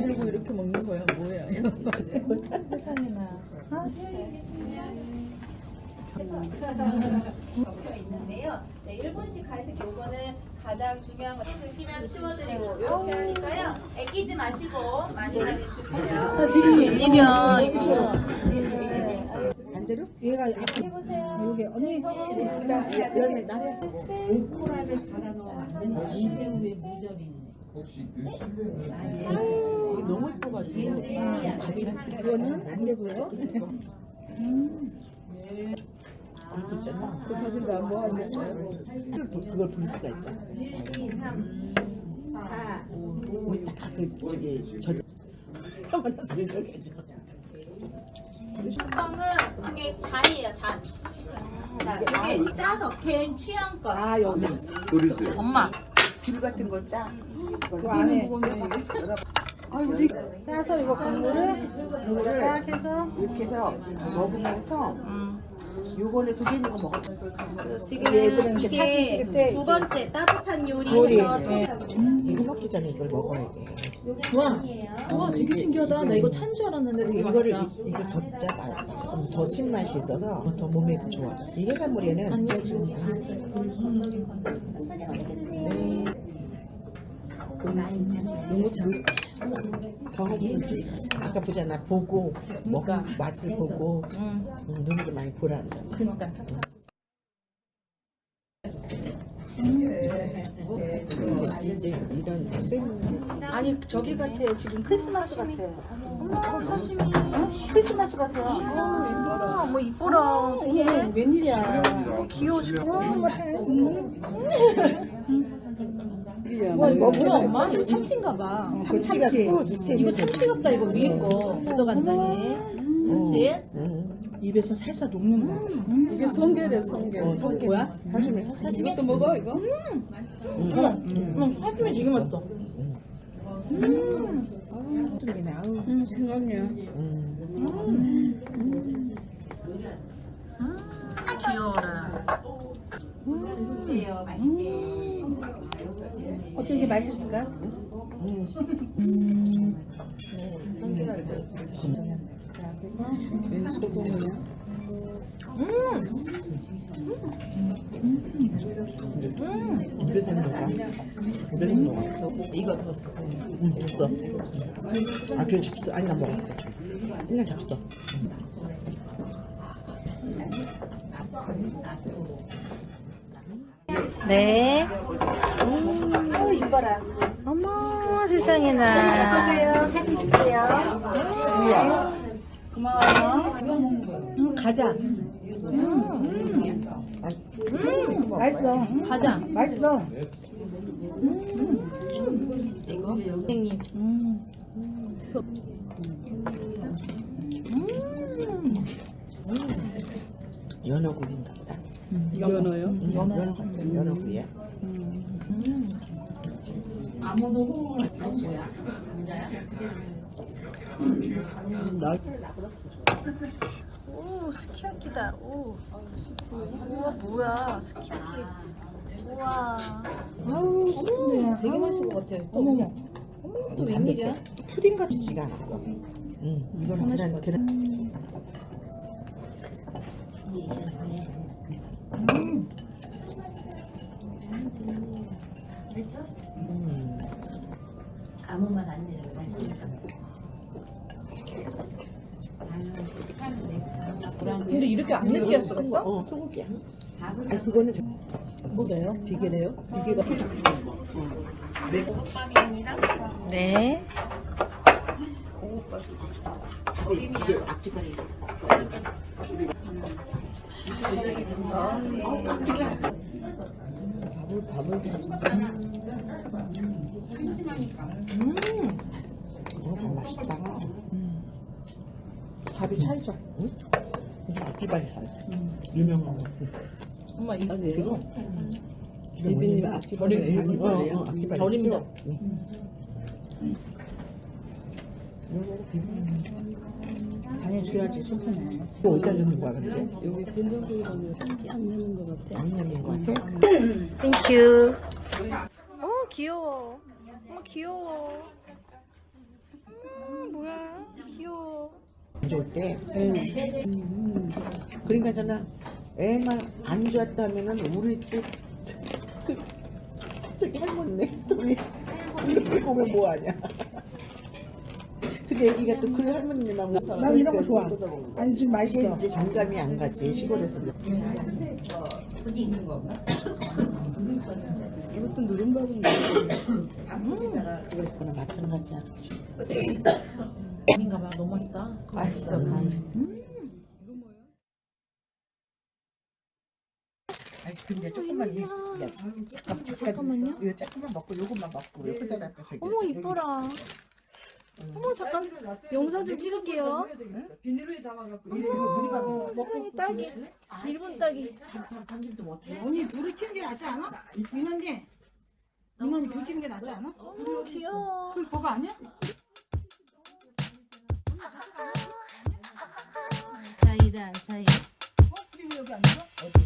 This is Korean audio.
들고 이렇게 먹는 거야 뭐야 이거. 세상에나. 적혀 있는데요. 네, 1분씩 갈색 요거는 가장 중요한 거 드시면 치워드리고 이렇게 하니까요. 애끼지 마시고 많이 많이 드세요. 웬일이야 이거. 반대로? 얘가 해보세요. 여기 언니 나는 나래. 오프라를 달아 넣으면 안 되는 이새우의 무절이네. 이게 너무 예뻐가지고. 그거는 안 되고요. 그 사진과 뭐 하셨어요? 그걸 볼 수가 있어. 1, 2, 3, 4, 5, 딱그 저기 하나 소리를 해줘. 청은 그게 잔이에요, 잔. 그게 짜서 개인 취향껏. 아 여기 엄마. 귤 같은 걸 짜. 그 안에 아이고 되게 짜서 이거 국물을 이거를 딱 해서 이렇게 해서 먹으면서 요거는 속에 있는 거 먹었어. 지금 얘들은 이렇게 사진 이게 찍을 때 두 번째 따뜻한 요리. 요리에서 예. 이거 먹기 전에 이걸 먹어야 돼. 와 되게 신기하다. 나 이거 찬 줄 알았는데 되게 이거를 맛있다. 이거 더 짜봐. 더 신맛이 있어서 더 몸에 좋아. 이 해산물에는 너무 참. 더 하기 아까 보잖아. 보고 먹은 맛을 보고 눈으로 많이 보라 그러잖아. 그러니까. 이제 이런 생 아니 저기 같아. 지금 크리스마스 같아. 어머 사시미. 크리스마스 같아. 어머 이뻐라. 어떡해. 웬일이야. 귀여워 죽겠네. 와 이거 뭐야 엄마? 이거 참치인가 봐. 그 참치. 이거 참치 같다 이거 위에 거. 포도간장에. 참치. 입에서 살살 녹는다. 이게 성게래 성게. 성게 뭐야? 사시미 이것도 먹어 이거? 사시미 되게 맛있어. 생각이야. 귀여워라. 어쩜 이렇게 맛있을까? 소금이야. 입에서 먹어. 입에서 먹어. 이거 더 드세요. 됐어. 아, 저 잡수. 아니, 나 먹었어. 그냥 잡수. 네. 이뻐라. 어머 세상에나. 보세요. 사진 찍게요. 고마워요. 가자. 맛있어. 가자. 맛있어. 이거 선생님. 연어국인가 보다. 연어요? 연어 같은 연어국이야. 오 스키야키다. 오. 우와 뭐야 스키야키. 우와. 아우, 소금이야. 되게 맛있을 것 같아. 어머머. 또 웬일이야? 푸딩 같지가 않아. 이거는 계란. 아무 말 안 내려요. 근데 이렇게 안 느끼했어? 소고기야. 아니 그거는 뭐래요? 비계래요. 비계가 네. 앞뒤가리. 밥을 맛있다. 밥이 찰져. 응? 앞뒤발이 유명한 거. 엄마 이거 이거 예빈님 앞뒤발이 앞뒤발이야. 절임자. 당연히 줘야지 소스는. 또 어디다 넣는 거야 근데? 여기 된장국이라면 안 내는 것 같아. 양념인 거 같아? 땡큐. 오 귀여워. 어머 귀여워. 뭐야? 귀여워. 안 좋을 때. 그러니까 저는 애만 안 좋았다면은 우리 집 저기 할머니 둘이 보면 뭐하냐. 근데 애기가 또 그 할머니만 난 이런 거 좋아. 아니 지금 맛있어. 이제 정감이 안 가지 시골에서. 이것도 누른다던데. 그거나 마찬가지야. 간인가 봐. 너무 맛있다. 맛있어, 간. 아니 근데 조금만 잠깐만요. 이거 조금만 먹고 요것만 먹고 여기다 놨다 저기. 어머, 이뻐라. 어머, 잠깐 영상 좀 찍을게요. 비닐에 담아갖고. 세상에 딸기. 일본 딸기. 당긴 좀 어때? 언니 불을 켜는 게 낫지 않아? 민원이 불 켜는 게 낫지 않아? 어머, 귀여워. 그게 그거 아니야? 사이다, 사이. 불이 왜 여기 안 들어?